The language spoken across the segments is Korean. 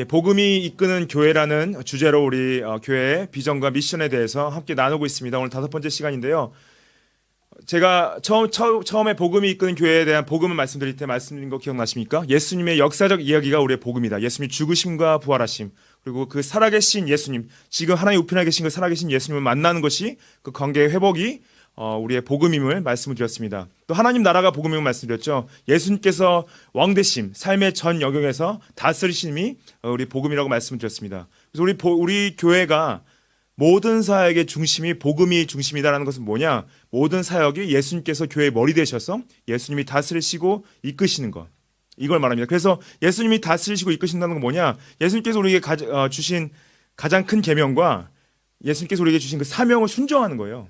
복음이 이끄는 교회라는 주제로 우리 교회의 비전과 미션에 대해서 함께 나누고 있습니다. 오늘 5번째 시간인데요. 제가 처음에 복음이 이끄는 교회에 대한 복음을 말씀드릴 때 말씀드린 거 기억나십니까? 예수님의 역사적 이야기가 우리의 복음이다. 예수님의 죽으심과 부활하심, 그리고 그 살아계신 예수님, 지금 하나님 우편에 계신 그 살아계신 예수님을 만나는 것이 그 관계의 회복이 우리의 복음임을 말씀을 드렸습니다. 또 하나님 나라가 복음임을 말씀드렸죠. 예수님께서 왕되심, 삶의 전 영역에서 다스리심이 우리 복음이라고 말씀을 드렸습니다. 그래서 우리 교회가 모든 사역의 중심이 복음이 중심이다라는 것은 뭐냐? 모든 사역이 예수님께서 교회의 머리 되셔서 예수님이 다스리시고 이끄시는 것, 이걸 말합니다. 그래서 예수님이 다스리시고 이끄신다는 건 뭐냐? 예수님께서 우리에게 주신 가장 큰 계명과 예수님께서 우리에게 주신 그 사명을 순종하는 거예요.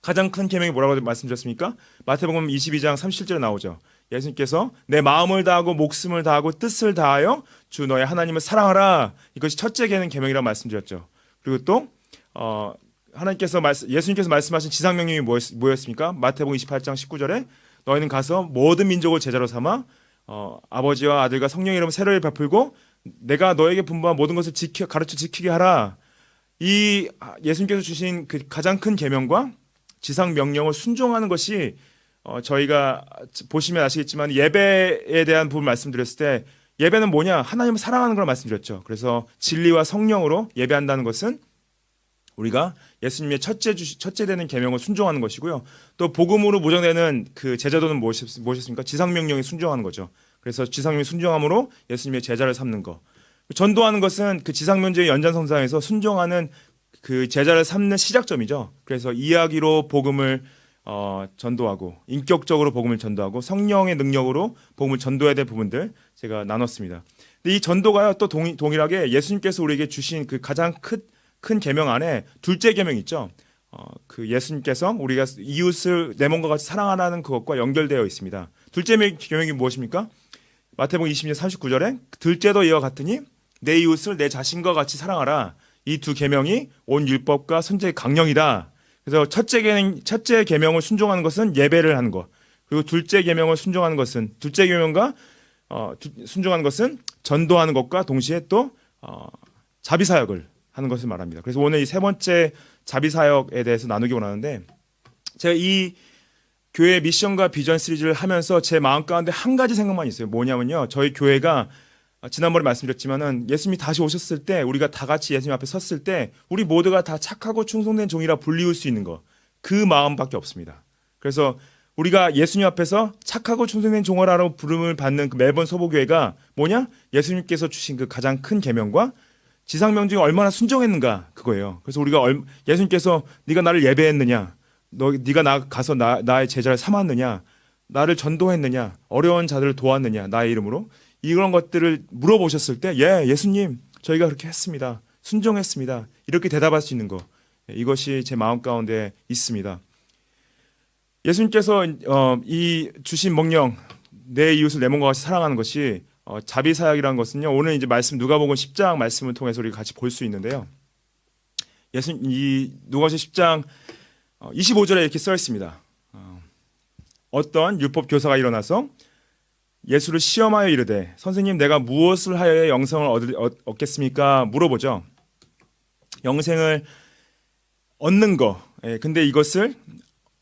가장 큰 계명이 뭐라고 말씀드렸습니까? 마태복음 22장 37절에 나오죠. 예수님께서 내 마음을 다하고 목숨을 다하고 뜻을 다하여 주 너의 하나님을 사랑하라. 이것이 첫째 계명이라고 말씀드렸죠. 그리고 또 예수님께서 말씀하신 지상명령이 뭐였습니까? 마태복음 28장 19절에 너희는 가서 모든 민족을 제자로 삼아 아버지와 아들과 성령의 이름으로 세례를 베풀고 내가 너에게 분부한 모든 것을 가르쳐 지키게 하라. 이 예수님께서 주신 그 가장 큰 계명과 지상 명령을 순종하는 것이 저희가 보시면 아시겠지만 예배에 대한 부분 말씀드렸을 때 예배는 뭐냐? 하나님을 사랑하는 걸 말씀드렸죠. 그래서 진리와 성령으로 예배한다는 것은 우리가 예수님의 첫째 되는 계명을 순종하는 것이고요. 또 복음으로 무장되는 그 제자도는 무엇이었습니까? 지상 명령에 순종하는 거죠. 그래서 지상 명령에 순종함으로 예수님의 제자를 삼는 것. 전도하는 것은 그 지상 명령의 연장선상에서 순종하는 그 제자를 삼는 시작점이죠. 그래서 이야기로 복음을 전도하고 인격적으로 복음을 전도하고 성령의 능력으로 복음을 전도해야 될 부분들 제가 나눴습니다. 근데 이 전도가요 또 동일하게 예수님께서 우리에게 주신 그 가장 큰 계명 안에 둘째 계명이 있죠. 그 예수님께서 우리가 이웃을 내 몸과 같이 사랑하라는 그것과 연결되어 있습니다. 둘째 계명이 무엇입니까? 마태복음 20장 39절에 둘째도 이와 같으니 내 이웃을 내 자신과 같이 사랑하라. 이 두 계명이 온 율법과 선지의 강령이다. 그래서 첫째 계명을 순종하는 것은 예배를 하는 것. 그리고 둘째 계명을 순종하는 것은 순종하는 것은 전도하는 것과 동시에 또 자비 사역을 하는 것을 말합니다. 그래서 오늘 이 세 번째 자비 사역에 대해서 나누기 원하는데 제가 이 교회 미션과 비전 시리즈를 하면서 제 마음 가운데 한 가지 생각만 있어요. 뭐냐면요. 저희 교회가 지난번에 말씀드렸지만은 예수님이 다시 오셨을 때 우리가 다 같이 예수님 앞에 섰을 때 우리 모두가 다 착하고 충성된 종이라 불리울 수 있는 것, 그 마음밖에 없습니다. 그래서 우리가 예수님 앞에서 착하고 충성된 종이라고 부름을 받는 그 멜번 서보교회가 뭐냐? 예수님께서 주신 그 가장 큰 계명과 지상 명령에 얼마나 순종했는가 그거예요. 그래서 우리가 예수님께서 네가 나를 예배했느냐, 네가 가서 나의 제자를 삼았느냐, 나를 전도했느냐, 어려운 자들을 도왔느냐, 나의 이름으로. 이런 것들을 물어보셨을 때 예수님 저희가 그렇게 했습니다. 순종했습니다. 이렇게 대답할 수 있는 것. 이것이 제 마음 가운데 있습니다. 예수님께서 이 주신 명령 내 이웃을 내 몸과 같이 사랑하는 것이 자비 사역이라는 것은요. 오늘 이제 누가복음 10장 말씀을 통해서 우리가 같이 볼 수 있는데요. 이 누가복음 10장 25절에 이렇게 써 있습니다. 어떤 율법 교사가 일어나서 예수를 시험하여 이르되 선생님 내가 무엇을 하여야 영생을 얻겠습니까? 물어보죠. 영생을 얻는 거. 근데 이것을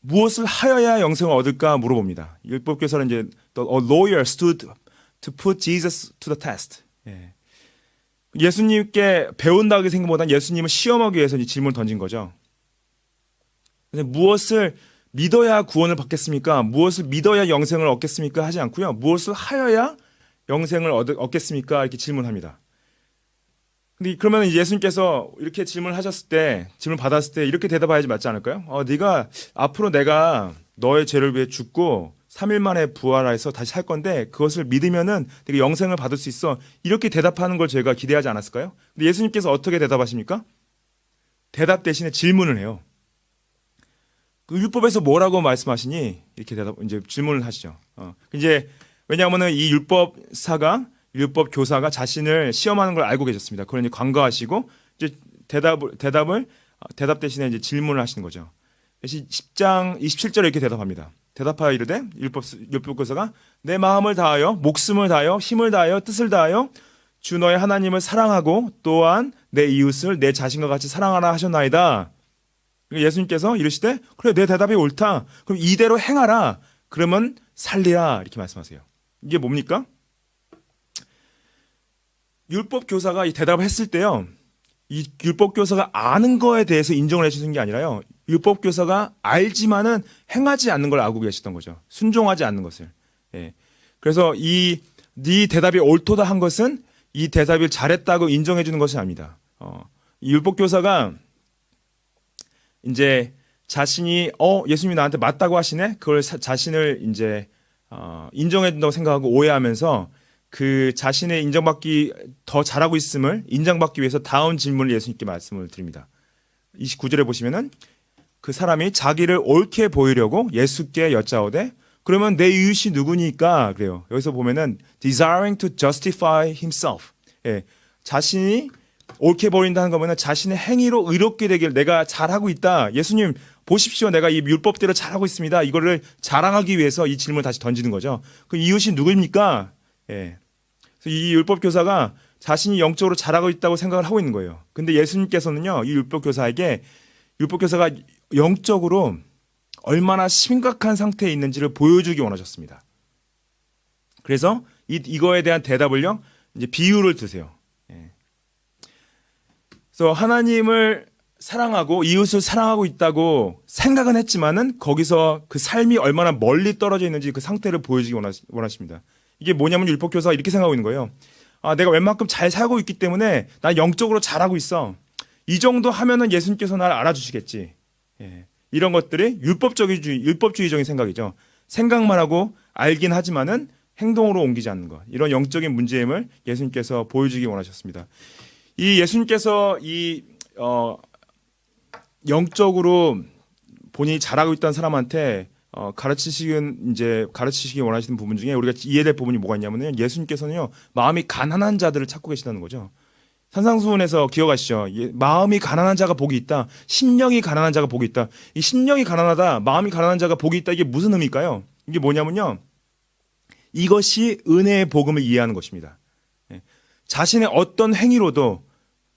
무엇을 하여야 영생을 얻을까 물어봅니다. 율법 교사는 이제 a lawyer stood to put Jesus to the test. 예수님께 배운다고 생각보다는 예수님을 시험하기 위해서 이 질문을 던진 거죠. 근데 무엇을 믿어야 구원을 받겠습니까? 무엇을 믿어야 영생을 얻겠습니까? 하지 않고요. 무엇을 하여야 영생을 얻겠습니까? 이렇게 질문합니다. 근데 그러면 예수님께서 이렇게 질문 받았을 때 이렇게 대답해야지 맞지 않을까요? 네가 앞으로 내가 너의 죄를 위해 죽고 3일 만에 부활해서 다시 할 건데 그것을 믿으면은 네가 영생을 받을 수 있어. 이렇게 대답하는 걸 저희가 기대하지 않았을까요? 근데 예수님께서 어떻게 대답하십니까? 대답 대신에 질문을 해요. 그 율법에서 뭐라고 말씀하시니? 이렇게 이제 질문을 하시죠. 이제 왜냐하면은 이 율법 교사가 자신을 시험하는 걸 알고 계셨습니다. 그걸 이제 간과하시고 이제 대답 대신에 이제 질문을 하시는 거죠. 10장 27절에 이렇게 대답합니다. 대답하여 이르되 율법 교사가 내 마음을 다하여 목숨을 다하여 힘을 다하여 뜻을 다하여 주 너의 하나님을 사랑하고 또한 내 이웃을 내 자신과 같이 사랑하라 하셨나이다. 예수님께서 이르시되 그래 내 대답이 옳다. 그럼 이대로 행하라. 그러면 살리라 이렇게 말씀하세요. 이게 뭡니까? 율법 교사가 이 대답을 했을 때요. 이 율법 교사가 아는 거에 대해서 인정을 해주는 게 아니라요. 율법 교사가 알지만은 행하지 않는 걸 알고 계시던 거죠. 순종하지 않는 것을. 예. 그래서 네 대답이 옳도다 한 것은 이 대답을 잘했다고 인정해 주는 것이 아닙니다. 이 율법 교사가 이제 자신이 예수님이 나한테 맞다고 하시네. 그걸 자신을 이제 인정해 준다고 생각하고 오해하면서 그 자신의 인정받기 더 잘하고 있음을 인정받기 위해서 다음 질문을 예수님께 말씀을 드립니다. 29절에 보시면은 그 사람이 자기를 옳게 보이려고 예수께 여짜오되 그러면 내 이웃이 누구니까 그래요. 여기서 보면은 desiring to justify himself. 예, 자신이 옳게 보인다는 거면은 자신의 행위로 의롭게 되길 내가 잘하고 있다. 예수님 보십시오. 내가 이 율법대로 잘하고 있습니다. 이거를 자랑하기 위해서 이 질문을 다시 던지는 거죠. 그 이웃이 누구입니까? 예. 그래서 이 율법 교사가 자신이 영적으로 잘하고 있다고 생각을 하고 있는 거예요. 근데 예수님께서는요, 이 율법 교사에게 율법 교사가 영적으로 얼마나 심각한 상태에 있는지를 보여주기 원하셨습니다. 그래서 이거에 대한 대답을요, 이제 비유를 드세요. 예. 그래서 하나님을 사랑하고 이웃을 사랑하고 있다고 생각은 했지만은 거기서 그 삶이 얼마나 멀리 떨어져 있는지 그 상태를 보여주기 원하십니다. 이게 뭐냐면 율법 교사가 이렇게 생각하고 있는 거예요. 내가 웬만큼 잘 살고 있기 때문에 난 영적으로 잘하고 있어. 이 정도 하면은 예수님께서 나를 알아주시겠지. 예. 이런 것들이 율법주의적인 생각이죠. 생각만 하고 알긴 하지만은 행동으로 옮기지 않는 것. 이런 영적인 문제임을 예수님께서 보여주기 원하셨습니다. 이 예수님께서 영적으로 본인이 잘하고 있다는 사람한테 가르치시기 원하시는 부분 중에 우리가 이해될 부분이 뭐가 있냐면요. 예수님께서는요, 마음이 가난한 자들을 찾고 계시다는 거죠. 산상수훈에서 기억하시죠? 마음이 가난한 자가 복이 있다. 심령이 가난한 자가 복이 있다. 이 심령이 가난하다, 마음이 가난한 자가 복이 있다. 이게 무슨 의미일까요? 이게 뭐냐면요. 이것이 은혜의 복음을 이해하는 것입니다. 자신의 어떤 행위로도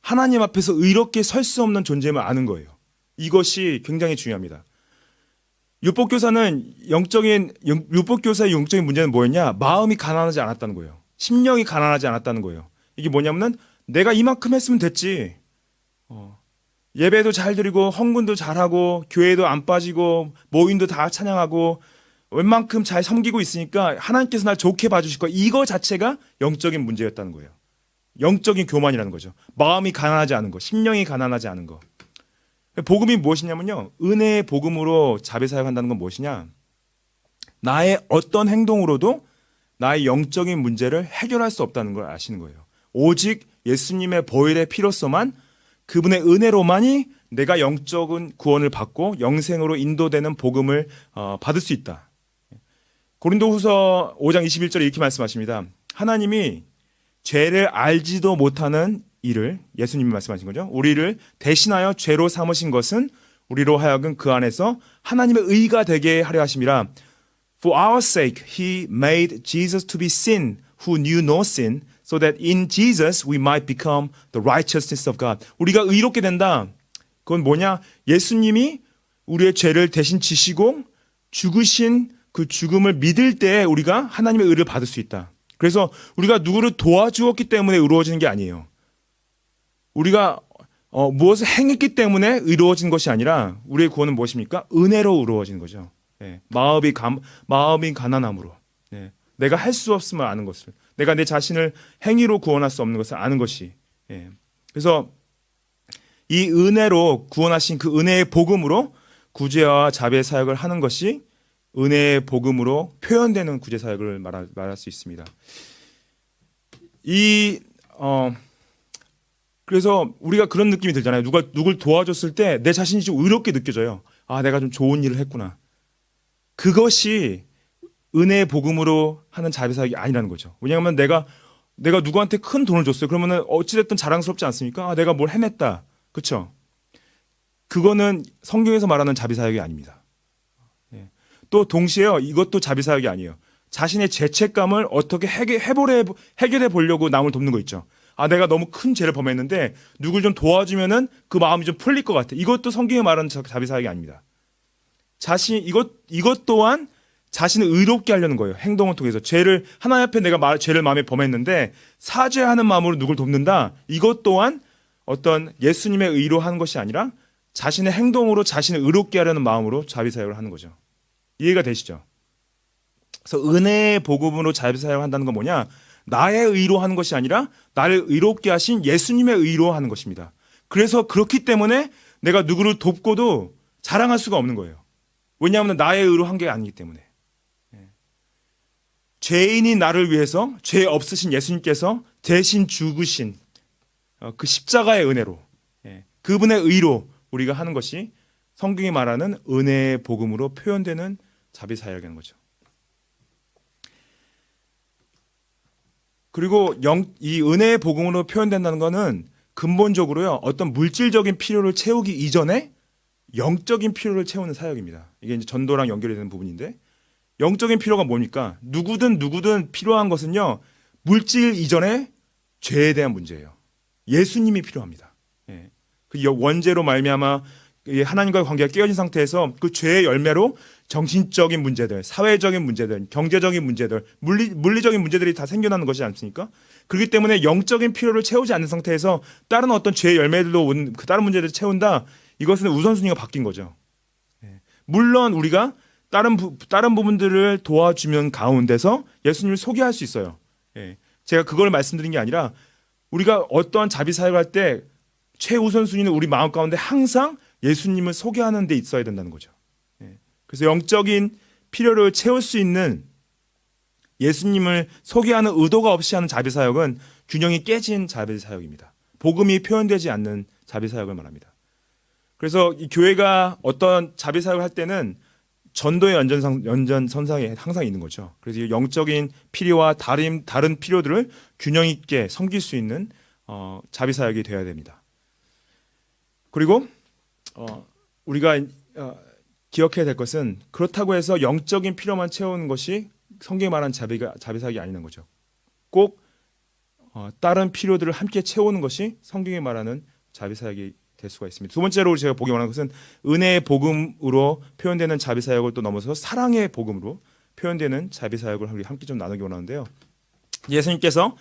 하나님 앞에서 의롭게 설 수 없는 존재임을 아는 거예요. 이것이 굉장히 중요합니다. 율법교사의 영적인 문제는 뭐였냐? 마음이 가난하지 않았다는 거예요. 심령이 가난하지 않았다는 거예요. 이게 뭐냐면은 내가 이만큼 했으면 됐지. 예배도 잘 드리고 헌금도 잘하고 교회도 안 빠지고 모임도 다 찬양하고 웬만큼 잘 섬기고 있으니까 하나님께서 날 좋게 봐주실 거야. 이거 자체가 영적인 문제였다는 거예요. 영적인 교만이라는 거죠. 마음이 가난하지 않은 거, 심령이 가난하지 않은 거. 복음이 무엇이냐면요, 은혜의 복음으로 자비사역한다는 건 무엇이냐, 나의 어떤 행동으로도 나의 영적인 문제를 해결할 수 없다는 걸 아시는 거예요. 오직 예수님의 보혈의 피로서만, 그분의 은혜로만이 내가 영적인 구원을 받고 영생으로 인도되는 복음을 받을 수 있다. 고린도후서 5장 21절에 이렇게 말씀하십니다. 하나님이 죄를 알지도 못하는 이를, 예수님이 말씀하신 거죠, 우리를 대신하여 죄로 삼으신 것은 우리로 하여금 그 안에서 하나님의 의가 되게 하려 하심이라. For our sake he made Jesus to be sin who knew no sin, so that in Jesus we might become the righteousness of God. 우리가 의롭게 된다. 그건 뭐냐? 예수님이 우리의 죄를 대신 지시고 죽으신 그 죽음을 믿을 때 우리가 하나님의 의를 받을 수 있다. 그래서 우리가 누구를 도와주었기 때문에 의로워지는 게 아니에요. 우리가 무엇을 행했기 때문에 의로워진 것이 아니라 우리의 구원은 무엇입니까? 은혜로 의로워진 거죠. 예, 마음이 가난함으로, 예, 내가 할 수 없음을 아는 것을, 내가 내 자신을 행위로 구원할 수 없는 것을 아는 것이, 예. 그래서 이 은혜로 구원하신 그 은혜의 복음으로 구제와 자비의 사역을 하는 것이 은혜의 복음으로 표현되는 구제 사역을 말할 수 있습니다. 그래서 우리가 그런 느낌이 들잖아요. 누굴 도와줬을 때 내 자신이 좀 의롭게 느껴져요. 내가 좀 좋은 일을 했구나. 그것이 은혜의 복음으로 하는 자비사역이 아니라는 거죠. 왜냐하면 내가 누구한테 큰 돈을 줬어요. 그러면은 어찌됐든 자랑스럽지 않습니까? 내가 뭘 해냈다. 그렇죠? 그거는 성경에서 말하는 자비사역이 아닙니다. 또 동시에요, 이것도 자비사역이 아니에요. 자신의 죄책감을 어떻게 해결해 보려고 남을 돕는 거 있죠. 아, 내가 너무 큰 죄를 범했는데 누굴 좀 도와주면은 그 마음이 좀 풀릴 것 같아. 이것도 성경이 말하는 자비사역이 아닙니다. 이것 또한 자신을 의롭게 하려는 거예요. 행동을 통해서 하나님 앞에 내가 죄를 마음에 범했는데 사죄하는 마음으로 누굴 돕는다. 이것 또한 어떤 예수님의 의로 하는 것이 아니라 자신의 행동으로 자신을 의롭게 하려는 마음으로 자비사역을 하는 거죠. 이해가 되시죠? 그래서 은혜의 복음으로 자비사역을 한다는 건 뭐냐? 나의 의로 하는 것이 아니라 나를 의롭게 하신 예수님의 의로 하는 것입니다. 그래서 그렇기 때문에 내가 누구를 돕고도 자랑할 수가 없는 거예요. 왜냐하면 나의 의로 한 게 아니기 때문에. 죄인인 나를 위해서 죄 없으신 예수님께서 대신 죽으신 그 십자가의 은혜로, 그분의 의로 우리가 하는 것이 성경이 말하는 은혜의 복음으로 표현되는 자비사역이라는 거죠. 그리고 이 은혜의 복음으로 표현된다는 것은 근본적으로요, 어떤 물질적인 필요를 채우기 이전에 영적인 필요를 채우는 사역입니다. 이게 이제 전도랑 연결이 되는 부분인데, 영적인 필요가 뭡니까? 누구든 필요한 것은요, 물질 이전에 죄에 대한 문제예요. 예수님이 필요합니다. 그 원죄로 말미암아 하나님과의 관계가 깨어진 상태에서 그 죄의 열매로 정신적인 문제들, 사회적인 문제들, 경제적인 문제들, 물리적인 문제들이 다 생겨나는 것이지 않습니까? 그렇기 때문에 영적인 필요를 채우지 않는 상태에서 다른 어떤 죄의 열매들로 온 그 다른 문제들을 채운다. 이것은 우선순위가 바뀐 거죠. 물론 우리가 다른 부분들을 도와주면 가운데서 예수님을 소개할 수 있어요. 제가 그걸 말씀드린 게 아니라 우리가 어떠한 자비 사역을 할 때 최우선순위는 우리 마음 가운데 항상 예수님을 소개하는 데 있어야 된다는 거죠. 그래서 영적인 필요를 채울 수 있는 예수님을 소개하는 의도가 없이 하는 자비 사역은 균형이 깨진 자비 사역입니다. 복음이 표현되지 않는 자비 사역을 말합니다. 그래서 이 교회가 어떤 자비 사역을 할 때는 전도의 연전선상에 항상 있는 거죠. 그래서 영적인 필요와 다른 필요들을 균형 있게 섬길 수 있는 자비 사역이 되어야 됩니다. 그리고 우리가 기억해야 될 것은 그렇다고 해서 영적인 필요만 채우는 것이 성경이 말하는 자비 사역이 아니는 거죠. 꼭 다른 필요들을 함께 채우는 것이 성경이 말하는 자비 사역이 될 수가 있습니다. 두 번째로 제가 보기 원하는 것은 은혜의 복음으로 표현되는 자비 사역을 또 넘어서 사랑의 복음으로 표현되는 자비 사역을 우리 함께 좀 나누기 원하는데요. 예수님께서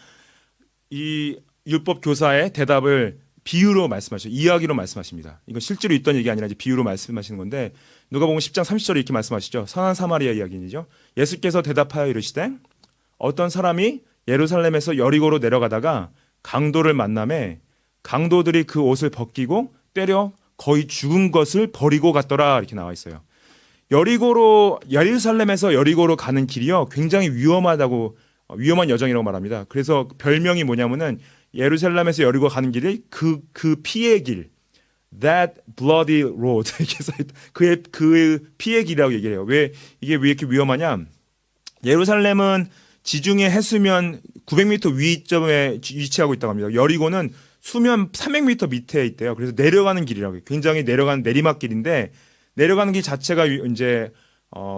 이 율법 교사의 대답을 비유로 말씀하셔, 이야기로 말씀하십니다. 이건 실제로 있던 얘기 아니라 이제 비유로 말씀하시는 건데, 누가복음 10장 30절에 이렇게 말씀하시죠. 선한 사마리아 이야기이죠. 예수께서 대답하여 이르시되 어떤 사람이 예루살렘에서 여리고로 내려가다가 강도를 만남에 강도들이 그 옷을 벗기고 때려 거의 죽은 것을 버리고 갔더라, 이렇게 나와 있어요. 예루살렘에서 여리고로 가는 길이요, 굉장히 위험한 여정이라고 말합니다. 그래서 별명이 뭐냐면은 예루살렘에서 여리고 가는 길이 그 피의 길, that bloody road, 그 피의 길이라고 얘기를 해요. 이게 왜 이렇게 위험하냐? 예루살렘은 지중해 해수면 900m 위점에 위치하고 있다고 합니다. 여리고는 수면 300m 밑에 있대요. 그래서 내려가는 길이라고 해요. 굉장히 내려가는 내리막길인데, 내려가는 길 자체가 이제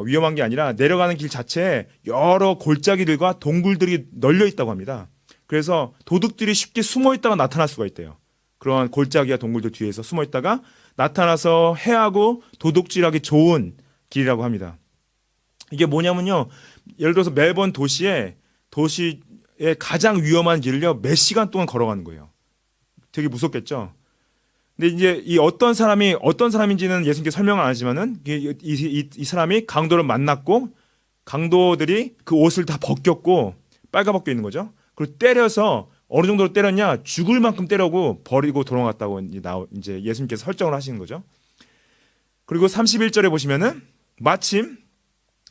위험한 게 아니라 내려가는 길 자체에 여러 골짜기들과 동굴들이 널려 있다고 합니다. 그래서 도둑들이 쉽게 숨어 있다가 나타날 수가 있대요. 그러한 골짜기와 동굴들 뒤에서 숨어 있다가 나타나서 해하고 도둑질하기 좋은 길이라고 합니다. 이게 뭐냐면요, 예를 들어서 멜번 도시의 가장 위험한 길을요, 몇 시간 동안 걸어가는 거예요. 되게 무섭겠죠. 근데 이제 이 어떤 사람인지는 예수님께서 설명을 안 하지만은 이 사람이 강도를 만났고 강도들이 그 옷을 다 벗겼고 빨가벗겨 있는 거죠. 그리고 때려서 어느 정도로 때렸냐, 죽을 만큼 때려고 버리고 도망갔다고 이제 예수님께서 설정을 하시는 거죠. 그리고 31절에 보시면은 마침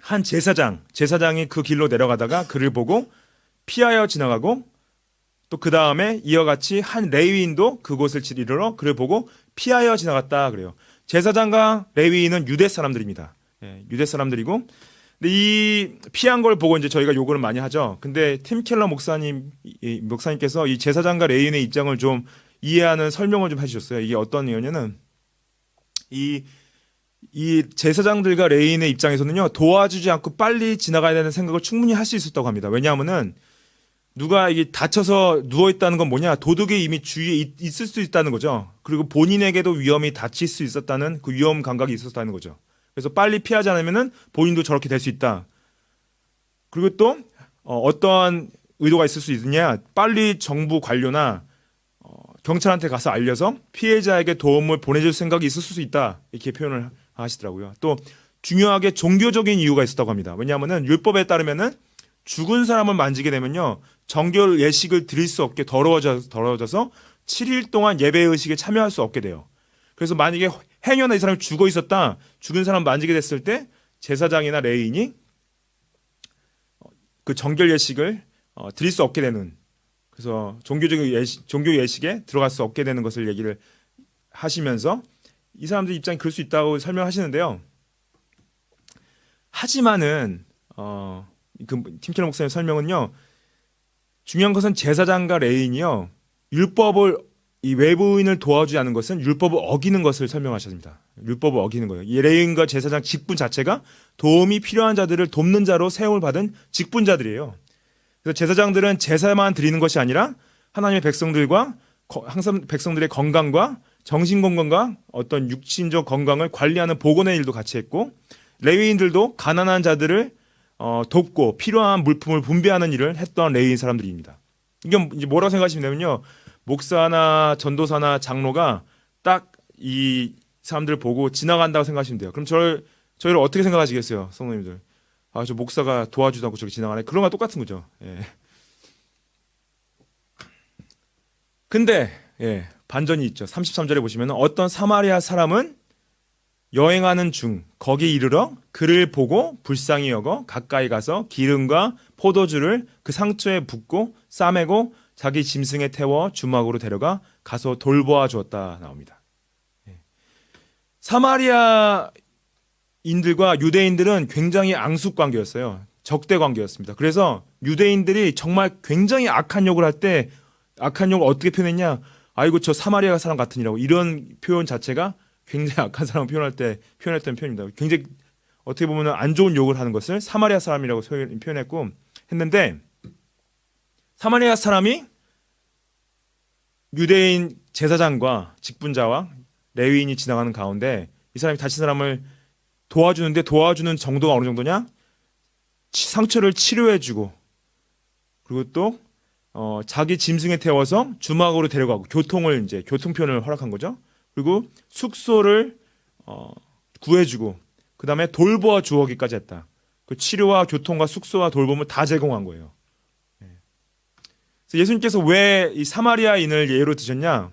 한 제사장이 그 길로 내려가다가 그를 보고 피하여 지나가고, 또 그 다음에 이와 같이 한 레위인도 그곳을 이르러 그를 보고 피하여 지나갔다 그래요. 제사장과 레위인은 유대 사람들입니다. 유대 사람들이고, 근데 이 피한 걸 보고 이제 저희가 요구를 많이 하죠. 근데 팀 켈러 목사님께서 이 제사장과 레위인의 입장을 좀 이해하는 설명을 좀 해주셨어요. 이게 어떤 의미냐면, 이 제사장들과 레위인의 입장에서는요, 도와주지 않고 빨리 지나가야 되는 생각을 충분히 할 수 있었다고 합니다. 왜냐하면은 누가 이게 다쳐서 누워 있다는 건 뭐냐? 도둑이 이미 주위에 있을 수 있다는 거죠. 그리고 본인에게도 위험이 닥칠 수 있었다는 그 위험 감각이 있었다는 거죠. 그래서 빨리 피하지 않으면은 본인도 저렇게 될 수 있다. 그리고 또 어떠한 의도가 있을 수 있느냐? 빨리 정부 관료나 경찰한테 가서 알려서 피해자에게 도움을 보내줄 생각이 있을 수 있다. 이렇게 표현을 하시더라고요. 또 중요하게 종교적인 이유가 있었다고 합니다. 왜냐하면은 율법에 따르면은 죽은 사람을 만지게 되면요, 정결 예식을 드릴 수 없게 더러워져서 7일 동안 예배 의식에 참여할 수 없게 돼요. 그래서 만약에 행여나 이 사람이 죽어 있었다, 죽은 사람 만지게 됐을 때 제사장이나 레위인이 그 정결 예식을 드릴 수 없게 되는, 그래서 종교 예식에 들어갈 수 없게 되는 것을 얘기를 하시면서 이 사람들 입장이 그럴 수 있다고 설명하시는데요. 하지만은 그 팀켈러 목사님 설명은요, 중요한 것은 제사장과 레위인이요, 율법을 이 외부인을 도와주지 않는 것은 율법을 어기는 것을 설명하셨습니다. 율법을 어기는 거예요. 이 레위인과 제사장 직분 자체가 도움이 필요한 자들을 돕는 자로 세움을 받은 직분자들이에요. 그래서 제사장들은 제사만 드리는 것이 아니라 하나님의 백성들과 항상 백성들의 건강과 정신 건강과 어떤 육신적 건강을 관리하는 복원의 일도 같이 했고, 레위인들도 가난한 자들을 돕고 필요한 물품을 분배하는 일을 했던 레위인 사람들입니다. 이게 이제 뭐라고 생각하시면 되면요, 목사나 전도사나 장로가 딱 이 사람들을 보고 지나간다고 생각하시면 돼요. 그럼 저희를 어떻게 생각하시겠어요, 성도님들? 아, 저 목사가 도와주지도 않고 저기 지나가네. 그런 거랑 똑같은 거죠. 예. 근데 반전이 있죠. 33절에 보시면 어떤 사마리아 사람은 여행하는 중 거기 이르러 그를 보고 불쌍히 여겨 가까이 가서 기름과 포도주를 그 상처에 붓고 싸매고 자기 짐승에 태워 주막으로 데려가 가서 돌보아 주었다 나옵니다. 사마리아인들과 유대인들은 굉장히 앙숙 관계였어요. 적대 관계였습니다. 그래서 유대인들이 정말 굉장히 악한 욕을 할 때 악한 욕을 어떻게 표현했냐? 아이고 저 사마리아 사람 같으니라고, 이런 표현 자체가 굉장히 악한 사람을 표현했던 표현입니다. 굉장히 어떻게 보면 안 좋은 욕을 하는 것을 사마리아 사람이라고 표현했고 했는데, 사마리아 사람이 유대인 제사장과 직분자와 레위인이 지나가는 가운데 이 사람이 다친 사람을 도와주는데, 도와주는 정도가 어느 정도냐? 상처를 치료해주고, 그리고 또 자기 짐승에 태워서 주막으로 데려가고, 교통편을 허락한 거죠. 그리고 숙소를 구해주고, 그 다음에 돌보아 주어기까지 했다. 그 치료와 교통과 숙소와 돌봄을 다 제공한 거예요. 그래서 예수님께서 왜 이 사마리아인을 예로 드셨냐?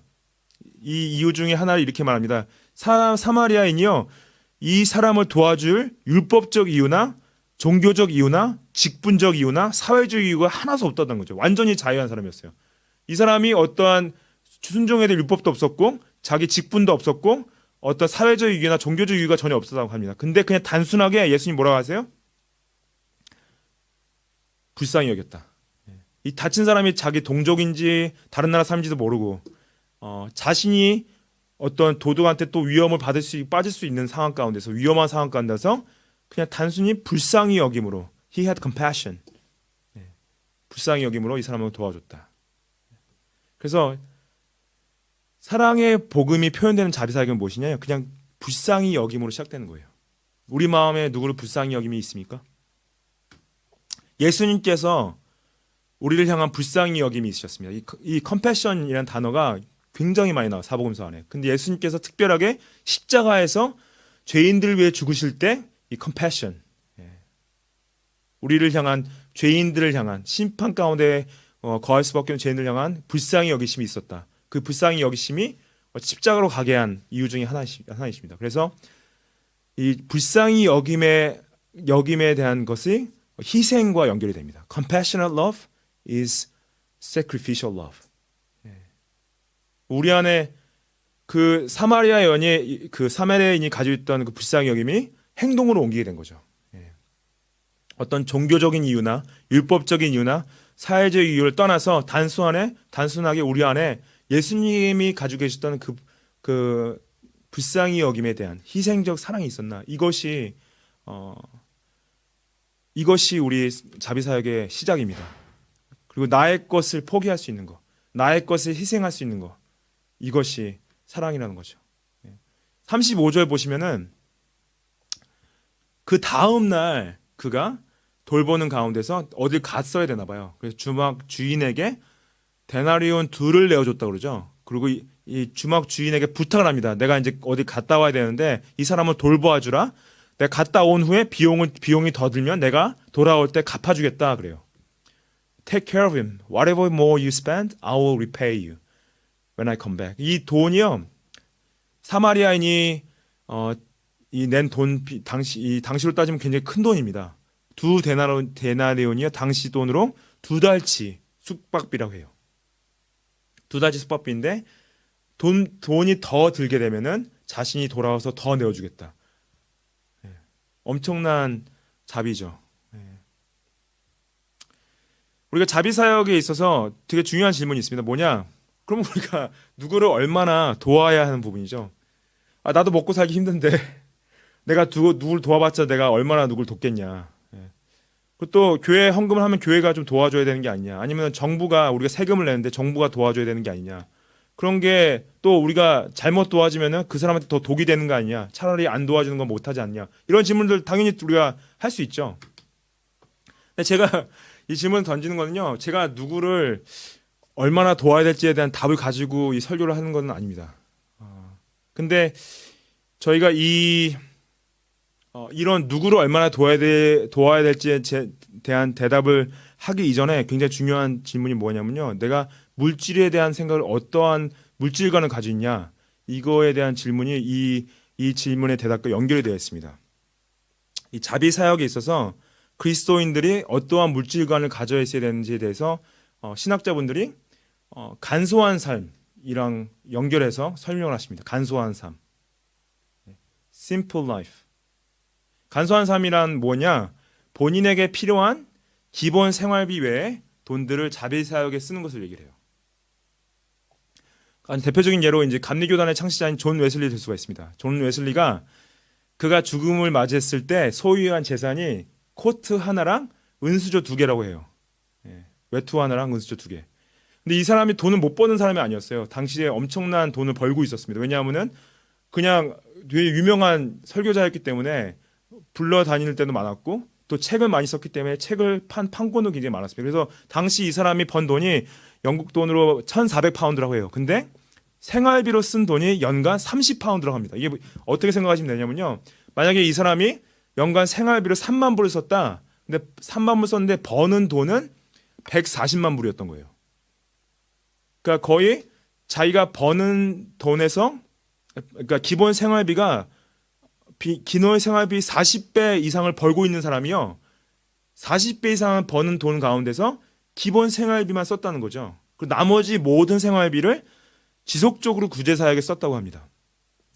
이 이유 중에 하나를 이렇게 말합니다. 사마리아인이요, 이 사람을 도와줄 율법적 이유나 종교적 이유나 직분적 이유나 사회적 이유가 하나도 없었던 거죠. 완전히 자유한 사람이었어요. 이 사람이 어떠한 순종해야 될 율법도 없었고 자기 직분도 없었고 어떤 사회적 이유나 종교적 이유가 전혀 없었다고 합니다. 근데 그냥 단순하게 예수님 뭐라고 하세요? 불쌍히 여겼다. 이 다친 사람이 자기 동족인지 다른 나라 사람인지도 모르고 자신이 어떤 도둑한테 또 위험을 빠질 수 있는 상황 가운데서, 위험한 상황 가운데서 그냥 단순히 불쌍히 여김으로, he had compassion, 불쌍히 여김으로 이 사람을 도와줬다. 그래서 사랑의 복음이 표현되는 자비사역은 무엇이냐? 그냥 불쌍히 여김으로 시작되는 거예요. 우리 마음에 누구를 불쌍히 여김이 있습니까? 예수님께서 우리를 향한 불쌍히 여김이 있으셨습니다. 이 compassion이라는 단어가 굉장히 많이 나와요, 사복음서 안에. 근데 예수님께서 특별하게 십자가에서 죄인들을 위해 죽으실 때 이 compassion, 우리를 향한, 죄인들을 향한, 심판 가운데 거할 수밖에 없는 죄인들을 향한 불쌍히 여기심이 있었다. 그 불쌍히 여기심이 십자가로 가게 한 이유 중에 하나이십니다. 그래서 이 불쌍히 여김에 대한 것이 희생과 연결이 됩니다. Compassionate love is sacrificial love. 우리 안에 그 사마리아인이 가지고 있던 그 불쌍히 여김이 행동으로 옮기게 된 거죠. 어떤 종교적인 이유나 율법적인 이유나 사회적 이유를 떠나서 단순하게 우리 안에 예수님이 가지고 계셨던 그 불쌍히 여김에 대한 희생적 사랑이 있었나? 이것이 우리 자비사역의 시작입니다. 그리고 나의 것을 포기할 수 있는 거, 나의 것을 희생할 수 있는 거, 이것이 사랑이라는 거죠. 35절 보시면은 그 다음 날 그가 돌보는 가운데서 어딜 갔어야 되나 봐요. 그래서 주막 주인에게 데나리온 둘을 내어줬다 그러죠. 그리고 이 주막 주인에게 부탁을 합니다. 내가 이제 어디 갔다 와야 되는데 이 사람을 돌보아 주라. 내가 갔다 온 후에 비용이 더 들면 내가 돌아올 때 갚아주겠다 그래요. Take care of him. Whatever more you spend, I will repay you when I come back. 이 돈이요. 사마리아인이 이 낸 돈 당시로 따지면 굉장히 큰 돈입니다. 두 데나리온이요. 당시 돈으로 두 달치 숙박비라고 해요. 두 달치 숙박비인데 돈이 더 들게 되면은 자신이 돌아와서 더 내어주겠다. 엄청난 자비죠. 우리가 자비 사역에 있어서 되게 중요한 질문이 있습니다. 뭐냐? 그럼 우리가 누구를 얼마나 도와야 하는 부분이죠. 나도 먹고 살기 힘든데 내가 누굴 도와봤자 내가 얼마나 누굴 돕겠냐. 그리고 또 교회 헌금을 하면 교회가 좀 도와줘야 되는 게 아니냐. 아니면 정부가 우리가 세금을 내는데 정부가 도와줘야 되는 게 아니냐. 그런 게 또 우리가 잘못 도와주면은 그 사람한테 더 독이 되는 거 아니냐. 차라리 안 도와주는 건 못하지 않냐. 이런 질문들 당연히 우리가 할 수 있죠. 근데 제가 이 질문 던지는 거는요. 제가 누구를 얼마나 도와야 될지에 대한 답을 가지고 이 설교를 하는 건 아닙니다. 근데 저희가 이런 누구를 얼마나 도와야 될지에 대한 대답을 하기 이전에 굉장히 중요한 질문이 뭐냐면요. 내가 물질에 대한 생각을 어떠한 물질관을 가지고 있냐. 이거에 대한 질문이 이 질문의 대답과 연결이 되어 있습니다. 이 자비 사역에 있어서 그리스도인들이 어떠한 물질관을 가져야 되는지에 대해서 신학자분들이 간소한 삶이랑 연결해서 설명을 하십니다. 간소한 삶. Simple life. 간소한 삶이란 뭐냐? 본인에게 필요한 기본 생활비 외에 돈들을 자비 사역에 쓰는 것을 얘기를 해요. 대표적인 예로 이제 감리교단의 창시자인 존 웨슬리 될 수가 있습니다. 존 웨슬리가 그가 죽음을 맞이했을 때 소유한 재산이 코트 하나랑 은수저 2개라고 해요. 외투 하나랑 은수저 2개. 근데 이 사람이 돈을 못 버는 사람이 아니었어요. 당시에 엄청난 돈을 벌고 있었습니다. 왜냐하면은 그냥 되게 유명한 설교자였기 때문에 불러 다닐 때도 많았고 또 책을 많이 썼기 때문에 책을 판권도 굉장히 많았습니다. 그래서 당시 이 사람이 번 돈이 영국 돈으로 1,400파운드라고 해요. 근데 생활비로 쓴 돈이 연간 30파운드라고 합니다. 이게 어떻게 생각하시면 되냐면요. 만약에 이 사람이 연간 생활비로 3만 불을 썼다. 근데 3만 불 썼는데 버는 돈은 140만 불이었던 거예요. 그러니까 거의 자기가 버는 돈에서 그러니까 기본 생활비가 기본 생활비 40배 이상을 벌고 있는 사람이요. 40배 이상 버는 돈 가운데서 기본 생활비만 썼다는 거죠. 그리고 나머지 모든 생활비를 지속적으로 구제사역에 썼다고 합니다.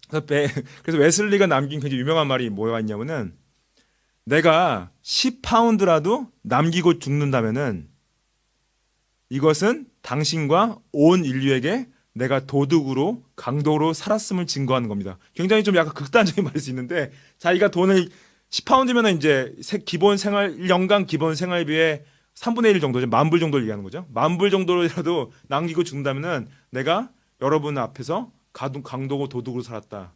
그래서 웨슬리가 남긴 굉장히 유명한 말이 뭐가 있냐면은 내가 10파운드라도 남기고 죽는다면은 이것은 당신과 온 인류에게 내가 도둑으로 강도로 살았음을 증거하는 겁니다. 굉장히 좀 약간 극단적인 말일 수 있는데 자기가 돈을 10파운드면 이제 연간 기본 생활비의 3분의 1 정도죠. 10,000불 정도를 얘기하는 거죠. 10,000불 정도라도 남기고 죽는다면은 내가 여러분 앞에서 강도고 도둑으로 살았다.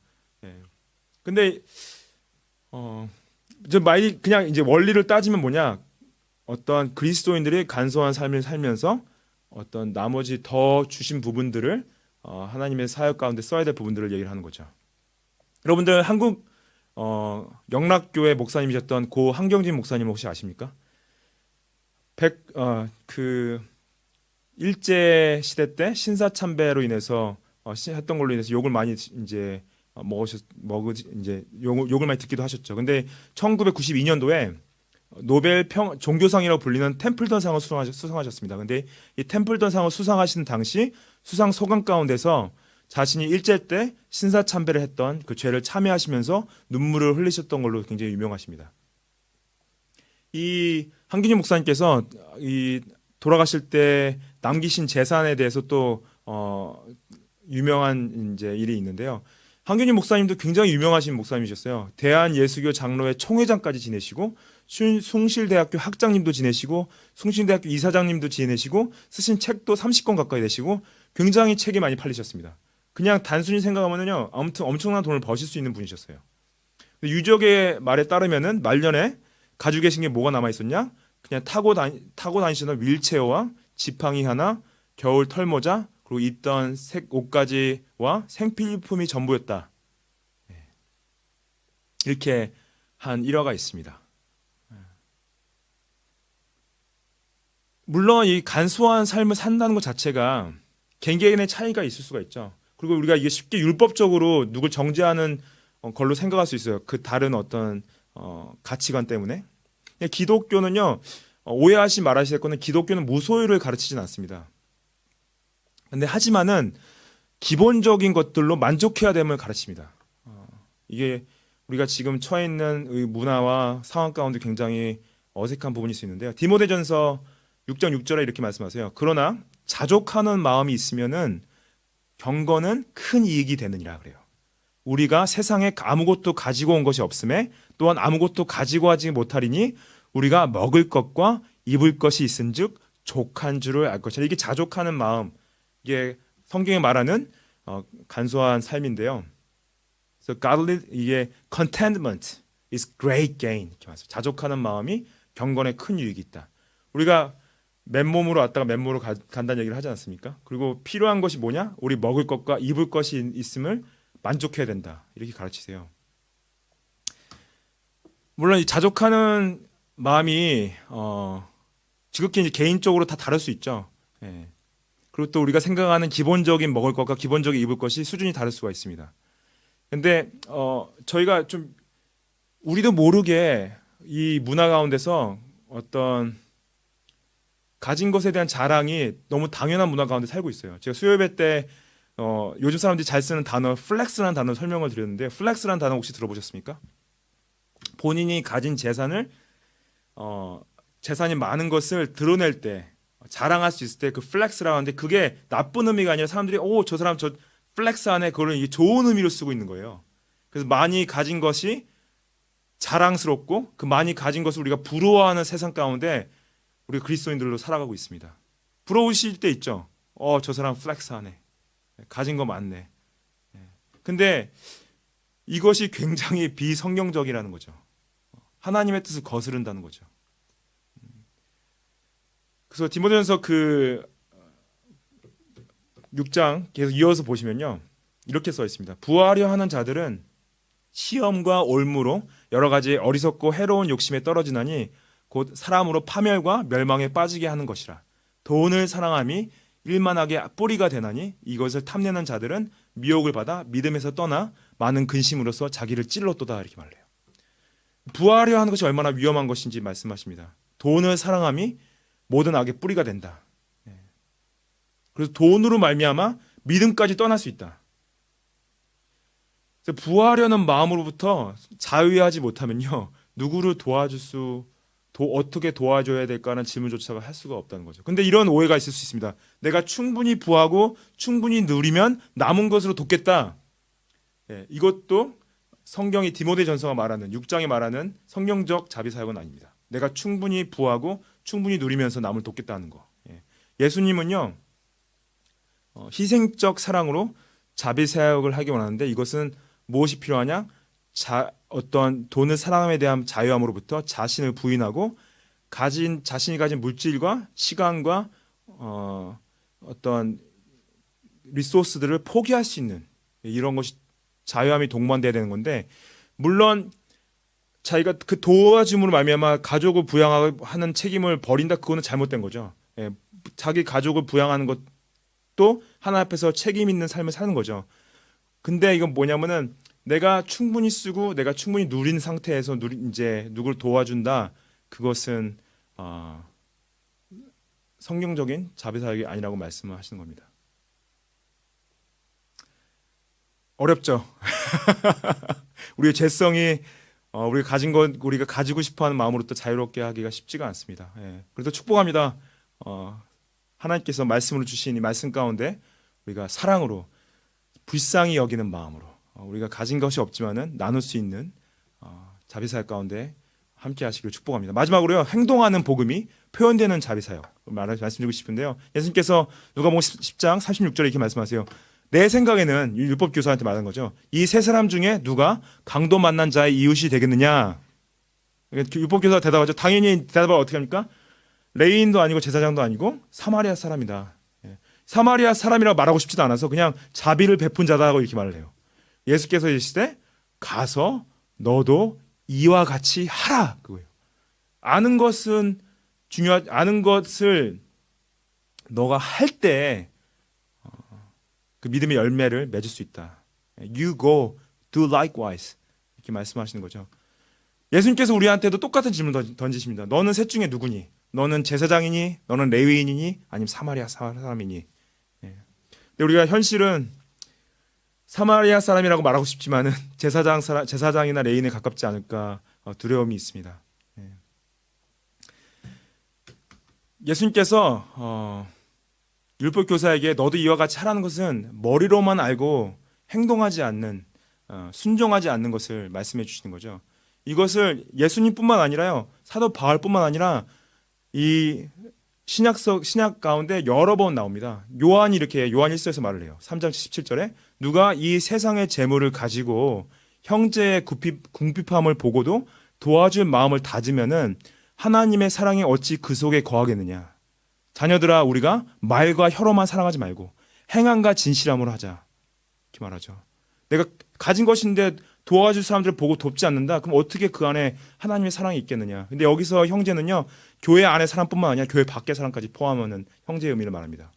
근데 이제 말이 그냥 이제 원리를 따지면 뭐냐? 어떤 그리스도인들이 간소한 삶을 살면서 어떤 나머지 더 주신 부분들을 하나님의 사역 가운데 써야 될 부분들을 얘기를 하는 거죠. 여러분들 한국 영락교회 목사님이셨던 고 한경진 목사님 혹시 아십니까? 일제 시대 때 신사참배로 인해서 했던 걸로 인해서 욕을 많이 이제 욕을 많이 듣기도 하셨죠. 근데 1992년도에 노벨 종교상이라고 불리는 템플턴상을 수상하셨습니다. 근데 이 템플턴상을 수상하신 당시 수상 소감 가운데서 자신이 일제 때 신사참배를 했던 그 죄를 참회하시면서 눈물을 흘리셨던 걸로 굉장히 유명하십니다. 이 한균희 목사님께서 이 돌아가실 때 남기신 재산에 대해서 또 유명한 이제 일이 있는데요. 한균희 목사님도 굉장히 유명하신 목사님이셨어요. 대한예수교 장로회 총회장까지 지내시고 숭실대학교 학장님도 지내시고 숭실대학교 이사장님도 지내시고 쓰신 책도 30권 가까이 되시고 굉장히 책이 많이 팔리셨습니다. 그냥 단순히 생각하면요, 아무튼 엄청난 돈을 버실 수 있는 분이셨어요. 유적의 말에 따르면은 말년에 가지고 계신 게 뭐가 남아 있었냐? 그냥 타고 다니시던 윌체어와 지팡이 하나, 겨울 털모자, 그리고 입던 색 옷가지와 생필품이 전부였다. 이렇게 한 일화가 있습니다. 물론 이 간소한 삶을 산다는 것 자체가 개개인의 차이가 있을 수가 있죠. 그리고 우리가 이게 쉽게 율법적으로 누굴 정죄하는 걸로 생각할 수 있어요. 그 다른 어떤 가치관 때문에. 기독교는요, 오해하시 말하실 거는 기독교는 무소유를 가르치진 않습니다. 근데 하지만은 기본적인 것들로 만족해야 됨을 가르칩니다. 이게 우리가 지금 처해 있는 이 문화와 상황 가운데 굉장히 어색한 부분일 수 있는데요. 디모데전서 6장 6절에 이렇게 말씀하세요. 그러나 자족하는 마음이 있으면은 경건은 큰 이익이 되느니라 그래요. 우리가 세상에 아무것도 가지고 온 것이 없음에 또한 아무것도 가지고 하지 못하리니 우리가 먹을 것과 입을 것이 있은즉 족한 줄을 알 것이라. 이게 자족하는 마음, 이게 성경에 말하는 간소한 삶인데요. 그래서 godly, 이게 contentment is great gain 이렇게 말해요. 자족하는 마음이 경건에 큰 유익이 있다. 우리가 맨몸으로 왔다가 맨몸으로 간다는 얘기를 하지 않습니까? 그리고 필요한 것이 뭐냐? 우리 먹을 것과 입을 것이 있음을 만족해야 된다. 이렇게 가르치세요. 물론 이 자족하는 마음이 지극히 이제 개인적으로 다 다를 수 있죠. 예. 그리고 또 우리가 생각하는 기본적인 먹을 것과 기본적인 입을 것이 수준이 다를 수가 있습니다. 근데 저희가 좀 우리도 모르게 이 문화 가운데서 어떤 가진 것에 대한 자랑이 너무 당연한 문화 가운데 살고 있어요. 제가 수요예배 때 요즘 사람들이 잘 쓰는 단어 플렉스라는 단어 설명을 드렸는데, 플렉스라는 단어 혹시 들어보셨습니까? 본인이 가진 재산을 재산이 많은 것을 드러낼 때, 자랑할 수 있을 때 그 플렉스라고 하는데, 그게 나쁜 의미가 아니라 사람들이 저 사람 저 플렉스 안에 그걸 이게 좋은 의미로 쓰고 있는 거예요. 그래서 많이 가진 것이 자랑스럽고 그 많이 가진 것을 우리가 부러워하는 세상 가운데 우리 그리스도인들로 살아가고 있습니다. 부러우실 때 있죠. 저 사람 플렉스하네. 가진 거 많네. 근데 이것이 굉장히 비성경적이라는 거죠. 하나님의 뜻을 거스른다는 거죠. 그래서 디모데전서 그 6장 계속 이어서 보시면요, 이렇게 써 있습니다. 부하려 하는 자들은 시험과 올무로 여러 가지 어리석고 해로운 욕심에 떨어지나니 곧 사람으로 파멸과 멸망에 빠지게 하는 것이라. 돈을 사랑함이 일만하게 뿌리가 되나니 이것을 탐내는 자들은 미혹을 받아 믿음에서 떠나 많은 근심으로써 자기를 찔렀도다. 이렇게 말해요. 부하려 하는 것이 얼마나 위험한 것인지 말씀하십니다. 돈을 사랑함이 모든 악의 뿌리가 된다. 그래서 돈으로 말미암아 믿음까지 떠날 수 있다. 그래서 부하려는 마음으로부터 자유하지 못하면요, 누구를 어떻게 도와줘야 될까라는 질문조차가 할 수가 없다는 거죠. 근데 이런 오해가 있을 수 있습니다. 내가 충분히 부하고 충분히 누리면 남은 것으로 돕겠다. 이것도 성경이 디모데전서가 말하는 6장에 말하는 성경적 자비사역은 아닙니다. 내가 충분히 부하고 충분히 누리면서 남을 돕겠다는 거. 예수님은요, 희생적 사랑으로 자비사역을 하기 원하는데, 이것은 무엇이 필요하냐? 어떤 돈을 사랑함에 대한 자유함으로부터 자신을 부인하고 자신이 가진 물질과 시간과 어떤 리소스들을 포기할 수 있는 이런 것이 자유함이 동반돼야 되는 건데, 물론 자기가 그 도와줌으로 말미암아 가족을 부양하는 책임을 버린다, 그거는 잘못된 거죠. 자기 가족을 부양하는 것도 하나 앞에서 책임 있는 삶을 사는 거죠. 근데 이건 뭐냐면은 내가 충분히 쓰고 내가 충분히 누린 상태에서 이제 누굴 도와준다, 그것은 성경적인 자비사역이 아니라고 말씀을 하시는 겁니다. 어렵죠. 우리의 죄성이 우리가 가진 것, 우리가 가지고 싶어하는 마음으로부터 자유롭게 하기가 쉽지가 않습니다. 그래서 축복합니다. 하나님께서 말씀으로 주신 이 말씀 가운데 우리가 사랑으로 불쌍히 여기는 마음으로 우리가 가진 것이 없지만은 나눌 수 있는 자비사역 가운데 함께 하시기를 축복합니다. 마지막으로요. 행동하는 복음이 표현되는 자비 사역 말씀드리고 싶은데요. 예수님께서 누가복음 10장 36절에 이렇게 말씀하세요. 내 생각에는 율법 교사한테 말한 거죠. 이 세 사람 중에 누가 강도 만난 자의 이웃이 되겠느냐? 율법 교사가 대답하죠. 당연히 대답을 어떻게 합니까? 레위인도 아니고 제사장도 아니고 사마리아 사람이다. 사마리아 사람이라고 말하고 싶지도 않아서 그냥 자비를 베푼 자다고 이렇게 말을 해요. 예수께서 이르시되 가서 너도 이와 같이 하라 그거예요. 아는 것은 아는 것을 너가 할 때 그 믿음의 열매를 맺을 수 있다. You go do likewise 이렇게 말씀하시는 거죠. 예수님께서 우리한테도 똑같은 질문 던지십니다. 너는 셋 중에 누구니? 너는 제사장이니? 너는 레위인이니? 아니면 사마리아 사람이니? 근데 우리가 현실은 사마리아 사람이라고 말하고 싶지만은 제사장이나 레위인에 가깝지 않을까 두려움이 있습니다. 예수님께서 율법 교사에게 너도 이와 같이 하라는 것은 머리로만 알고 행동하지 않는 순종하지 않는 것을 말씀해 주시는 거죠. 이것을 예수님뿐만 아니라요 사도 바울뿐만 아니라 이 신약 가운데 여러 번 나옵니다. 요한이 이렇게 요한 1서에서 말을 해요. 3장 17절에 누가 이 세상의 재물을 가지고 형제의 궁핍함을 보고도 도와줄 마음을 다지면은 하나님의 사랑이 어찌 그 속에 거하겠느냐. 자녀들아 우리가 말과 혀로만 사랑하지 말고 행함과 진실함으로 하자. 이렇게 말하죠. 내가 가진 것인데 도와줄 사람들을 보고 돕지 않는다. 그럼 어떻게 그 안에 하나님의 사랑이 있겠느냐. 근데 여기서 형제는요. 교회 안의 사람뿐만 아니라 교회 밖의 사람까지 포함하는 형제의 의미를 말합니다.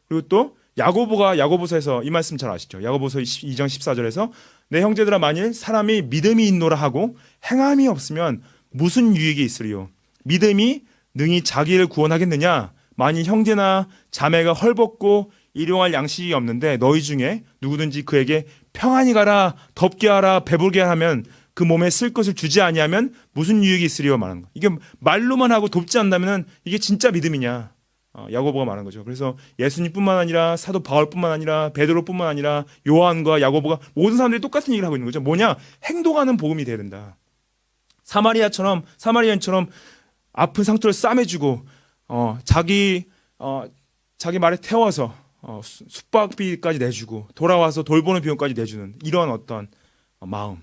그리고 또 야고보가 야고보서에서 이 말씀 잘 아시죠. 야고보서 2장 14절에서 내 형제들아 만일 사람이 믿음이 있노라 하고 행함이 없으면 무슨 유익이 있으리요. 믿음이 능히 자기를 구원하겠느냐. 만일 형제나 자매가 헐벗고 일용할 양식이 없는데 너희 중에 누구든지 그에게 평안히 가라 덥게 하라 배불게 하면 그 몸에 쓸 것을 주지 아니하면 무슨 유익이 있으리요 말하는 거. 이게 말로만 하고 돕지 않는다면 이게 진짜 믿음이냐. 야고보가 말한 거죠. 그래서 예수님뿐만 아니라 사도 바울뿐만 아니라 베드로뿐만 아니라 요한과 야고보가 모든 사람들이 똑같은 얘기를 하고 있는 거죠. 뭐냐? 행동하는 복음이 돼야 된다. 사마리아인처럼 아픈 상처를 싸매주고 자기 말에 태워서 숙박비까지 내주고 돌아와서 돌보는 비용까지 내주는 이런 어떤 마음,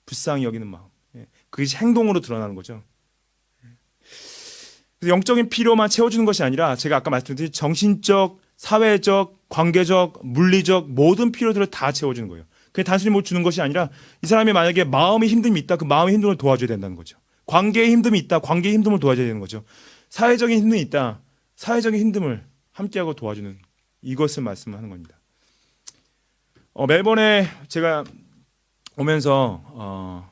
불쌍히 여기는 마음, 그것이 행동으로 드러나는 거죠. 그래서 영적인 필요만 채워주는 것이 아니라 제가 아까 말씀드린 정신적, 사회적, 관계적, 물리적 모든 필요들을 다 채워주는 거예요. 그게 단순히 뭐 주는 것이 아니라 이 사람이 만약에 마음의 힘듦이 있다, 그 마음의 힘듦을 도와줘야 된다는 거죠. 관계의 힘듦이 있다, 관계의 힘듦을 도와줘야 되는 거죠. 사회적인 힘듦이 있다, 사회적인 힘듦을 함께하고 도와주는 이것을 말씀하는 겁니다. 멜번에 제가 오면서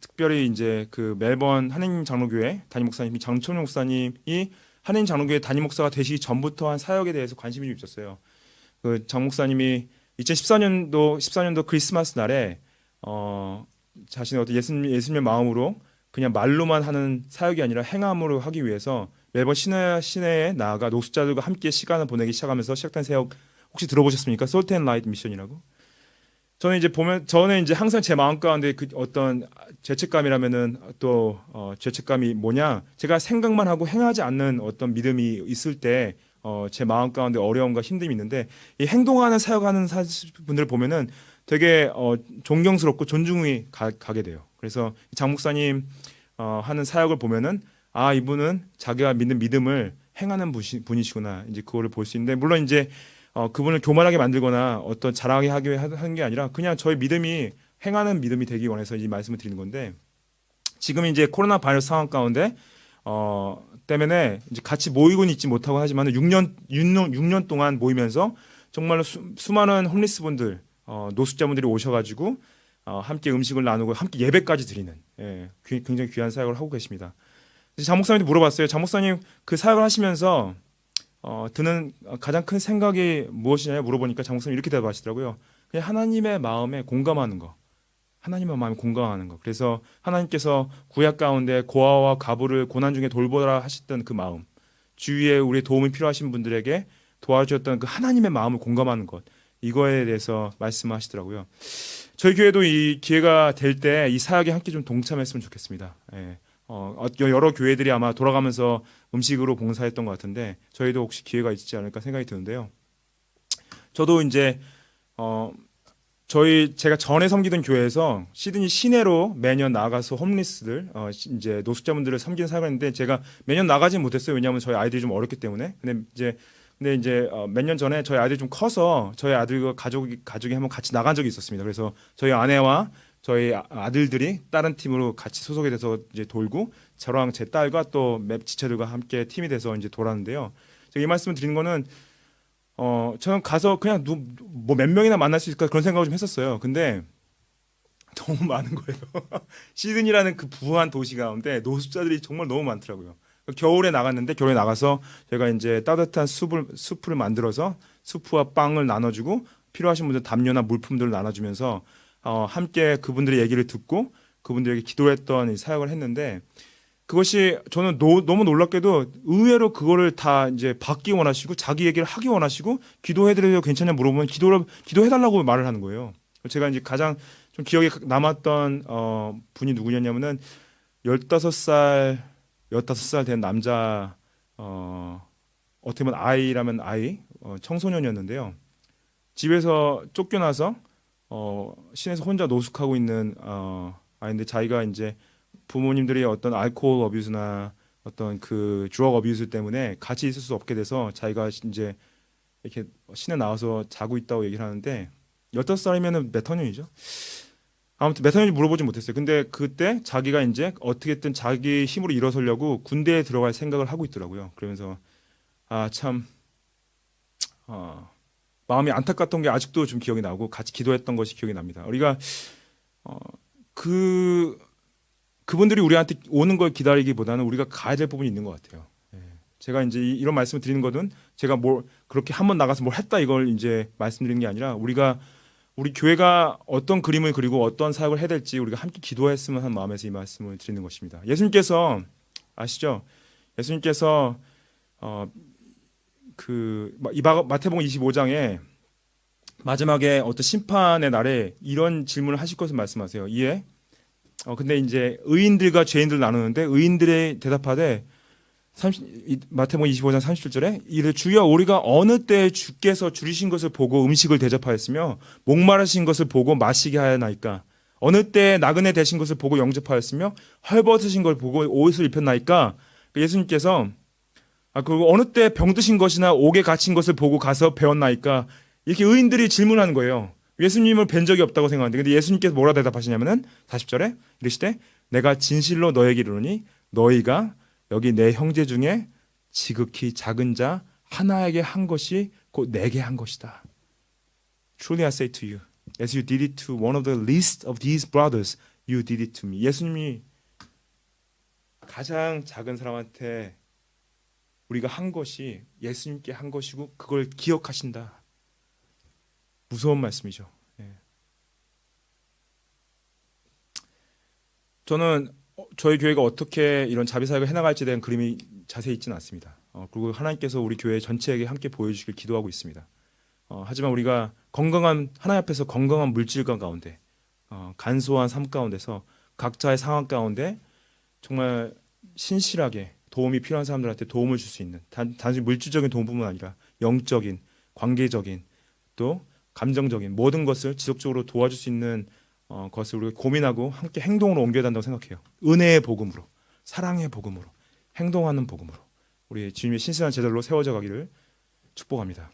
특별히 이제 그 멜번 한인 장로교회 담임 목사님 장천용 목사님이 한인 장로교회 담임 목사가 되시기 전부터 한 사역에 대해서 관심이 좀 있었어요. 그 장 목사님이 2014년도 크리스마스 날에 자신의 어떤 예수님의 마음으로 그냥 말로만 하는 사역이 아니라 행함으로 하기 위해서 매번 시내에 나아가 노숙자들과 함께 시간을 보내기 시작하면서 시작된 사역 혹시 들어보셨습니까? 솔트 앤 라이트 미션이라고. 저는 이제 항상 제 마음 가운데 그 어떤 죄책감이라면은 또 죄책감이 뭐냐? 제가 생각만 하고 행하지 않는 어떤 믿음이 있을 때 제 마음 가운데 어려움과 힘듦이 있는데 이 행동하는 사역하는 분들을 보면은 되게 존경스럽고 존중이 가게 돼요. 그래서 장 목사님 하는 사역을 보면은 아 이분은 자기가 믿는 믿음을 행하는 분이시구나 이제 그거를 볼 수 있는데 물론 이제 그분을 교만하게 만들거나 어떤 자랑하게 하는 게 아니라 그냥 저의 믿음이 행하는 믿음이 되기 원해서 이 말씀을 드리는 건데 지금 이제 코로나 바이러스 상황 가운데 때문에 이제 같이 모이고는 있지 못하고 하지만 6년 동안 모이면서 정말로 수많은 홈리스 분들 노숙자분들이 오셔가지고 함께 음식을 나누고 함께 예배까지 드리는 굉장히 귀한 사역을 하고 계십니다. 장 목사님한테 물어봤어요. 장 목사님 그 사역을 하시면서 드는 가장 큰 생각이 무엇이냐 물어보니까 장 목사님 이렇게 대답하시더라고요. 그냥 하나님의 마음에 공감하는 거. 하나님의 마음에 공감하는 거. 그래서 하나님께서 구약 가운데 고아와 가부를 고난 중에 돌보라 하셨던 그 마음, 주위에 우리 도움이 필요하신 분들에게 도와주셨던 그 하나님의 마음을 공감하는 것, 이거에 대해서 말씀하시더라고요. 저희 교회도 이 기회가 될 때 이 사역에 함께 좀 동참했으면 좋겠습니다. 여러 교회들이 아마 돌아가면서 음식으로 봉사했던 것 같은데 저희도 혹시 기회가 있지 않을까 생각이 드는데요. 저도 이제 제가 전에 섬기던 교회에서 시드니 시내로 매년 나가서 홈리스들 이제 노숙자분들을 섬기는 사역을 했는데 제가 매년 나가진 못했어요. 왜냐하면 저희 아이들이 좀 어렸기 때문에. 근데 이제 몇 년 전에 저희 아이들이 좀 커서 저희 아들과 가족이 한번 같이 나간 적이 있었습니다. 그래서 저희 아내와 저희 아들들이 다른 팀으로 같이 소속이 돼서 이제 돌고 저랑 제 딸과 또 맵 지체들과 함께 팀이 돼서 이제 돌았는데요. 제가 이 말씀을 드리는 거는 저는 가서 그냥 뭐 몇 명이나 만날 수 있을까 그런 생각을 좀 했었어요. 근데 너무 많은 거예요. 시드니라는 그 부한 도시 가운데 노숙자들이 정말 너무 많더라고요. 겨울에 나갔는데 겨울에 나가서 제가 이제 따뜻한 수프를 만들어서 수프와 빵을 나눠주고 필요하신 분들 담요나 물품들을 나눠주면서 함께 그분들의 얘기를 듣고 그분들에게 기도했던 사역을 했는데 그것이 저는 너무 놀랍게도 의외로 그거를 다 이제 받기 원하시고 자기 얘기를 하기 원하시고 기도해드려도 괜찮냐 물어보면 기도해달라고 말을 하는 거예요. 제가 이제 가장 좀 기억에 남았던 분이 누구냐면은 15살 된 남자 어떻게 보면 아이라면 청소년이었는데요. 집에서 쫓겨나서 시내에서 혼자 노숙하고 있는 아이인데 자기가 이제 부모님들이 어떤 알코올 어뷰즈나 어떤 그 드럭 어뷰즈 때문에 같이 있을 수 없게 돼서 자기가 이제 이렇게 시내 나와서 자고 있다고 얘기를 하는데 15살이면은 몇 학년이죠? 아무튼 몇 학년인지 물어보지 못했어요. 근데 그때 자기가 이제 어떻게든 자기 힘으로 일어서려고 군대에 들어갈 생각을 하고 있더라고요. 그러면서 참 마음이 안타깝던 게 아직도 좀 기억이 나고 같이 기도했던 것이 기억이 납니다. 우리가 그분들이 우리한테 오는 걸 기다리기보다는 우리가 가야 될 부분이 있는 것 같아요. 제가 이제 이런 말씀을 드리는 것은 제가 뭘 그렇게 한번 나가서 뭘 했다 이걸 이제 말씀드리는 게 아니라 우리 교회가 어떤 그림을 그리고 어떤 사역을 해야 될지 우리가 함께 기도했으면 하는 마음에서 이 말씀을 드리는 것입니다. 예수님께서 아시죠? 예수님께서 이 마태복음 25장에 마지막에 어떤 심판의 날에 이런 질문을 하실 것을 말씀하세요. 이에 근데 이제 의인들과 죄인들 나누는데 의인들의 대답하되 마태복음 25장 37절에 이르 주여 우리가 어느 때 주께서 줄이신 것을 보고 음식을 대접하였으며 목마르신 것을 보고 마시게 하였나이까 어느 때 나그네 되신 것을 보고 영접하였으며 헐벗으신 걸 보고 옷을 입혔나이까 예수님께서 그리고 어느 때 병드신 것이나 옥에 갇힌 것을 보고 가서 배웠나이까 이렇게 의인들이 질문하는 거예요. 예수님을 뵌 적이 없다고 생각하는데 근데 예수님께서 뭐라 대답하시냐면은 40절에 이르시되 내가 진실로 너에게 이르노니 너희가 여기 내 형제 중에 지극히 작은 자 하나에게 한 것이 곧 내게 한 것이다. Truly I say to you, as you did it to one of the least of these brothers, you did it to me. 예수님이 가장 작은 사람한테 우리가 한 것이 예수님께 한 것이고 그걸 기억하신다. 무서운 말씀이죠. 저는 저희 교회가 어떻게 이런 자비사역을 해나갈지에 대한 그림이 자세히 있지는 않습니다. 그리고 하나님께서 우리 교회 전체에게 함께 보여주시길 기도하고 있습니다. 하지만 우리가 하나님 앞에서 건강한 물질관 가운데 간소한 삶 가운데서 각자의 상황 가운데 정말 신실하게 도움이 필요한 사람들한테 도움을 줄 수 있는 단순히 물질적인 도움뿐만 아니라 영적인, 관계적인 또 감정적인 모든 것을 지속적으로 도와줄 수 있는 것을 우리가 고민하고 함께 행동으로 옮겨야 한다고 생각해요. 은혜의 복음으로, 사랑의 복음으로, 행동하는 복음으로 우리 주님의 신실한 제자로 세워져 가기를 축복합니다.